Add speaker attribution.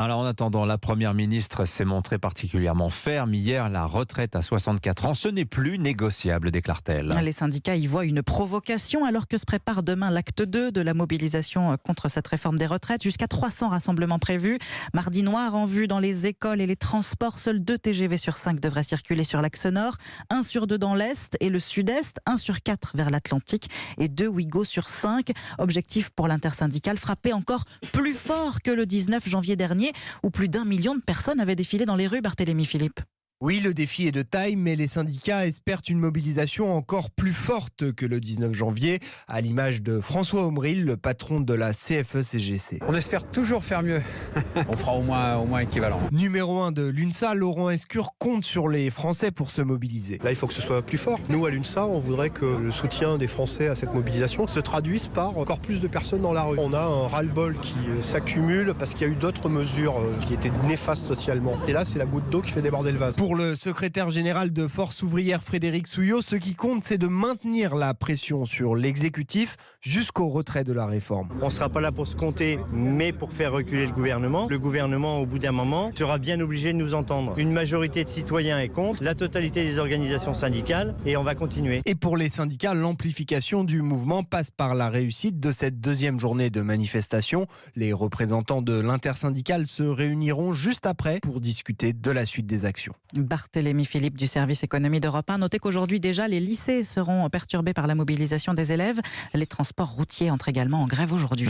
Speaker 1: Alors en attendant, la Première ministre s'est montrée particulièrement ferme hier. La retraite à 64 ans, ce n'est plus négociable, déclare-t-elle.
Speaker 2: Les syndicats y voient une provocation alors que se prépare demain l'acte 2 de la mobilisation contre cette réforme des retraites. Jusqu'à 300 rassemblements prévus. Mardi noir en vue dans les écoles et les transports. Seuls 2 TGV sur 5 devraient circuler sur l'axe nord, 1 sur 2 dans l'est et le sud-est, 1 sur 4 vers l'Atlantique et 2 Ouigo sur 5. Objectif pour l'intersyndicale, frapper encore plus fort que le 19 janvier dernier, où plus d'1 million de personnes avaient défilé dans les rues, Barthélémy Philippe.
Speaker 3: Oui, le défi est de taille, mais les syndicats espèrent une mobilisation encore plus forte que le 19 janvier, à l'image de François Omril, le patron de la CFE-CGC.
Speaker 4: On espère toujours faire mieux. On fera au moins équivalent.
Speaker 3: Numéro 1 de l'UNSA, Laurent Escure compte sur les Français pour se mobiliser.
Speaker 5: Là, il faut que ce soit plus fort. Nous, à l'UNSA, on voudrait que le soutien des Français à cette mobilisation se traduise par encore plus de personnes dans la rue. On a un ras-le-bol qui s'accumule parce qu'il y a eu d'autres mesures qui étaient néfastes socialement. Et là, c'est la goutte d'eau qui fait déborder le vase.
Speaker 3: Pour le secrétaire général de Force ouvrière Frédéric Souillot, ce qui compte, c'est de maintenir la pression sur l'exécutif jusqu'au retrait de la réforme.
Speaker 6: On ne sera pas là pour se compter, mais pour faire reculer le gouvernement. Le gouvernement, au bout d'un moment, sera bien obligé de nous entendre. Une majorité de citoyens est contre, la totalité des organisations syndicales, et on va continuer.
Speaker 3: Et pour les syndicats, l'amplification du mouvement passe par la réussite de cette deuxième journée de manifestation. Les représentants de l'intersyndicale se réuniront juste après pour discuter de la suite des actions.
Speaker 2: Barthélémy Philippe du service économie d'Europe 1. Notez qu'aujourd'hui déjà, les lycées seront perturbés par la mobilisation des élèves. Les transports routiers entrent également en grève aujourd'hui.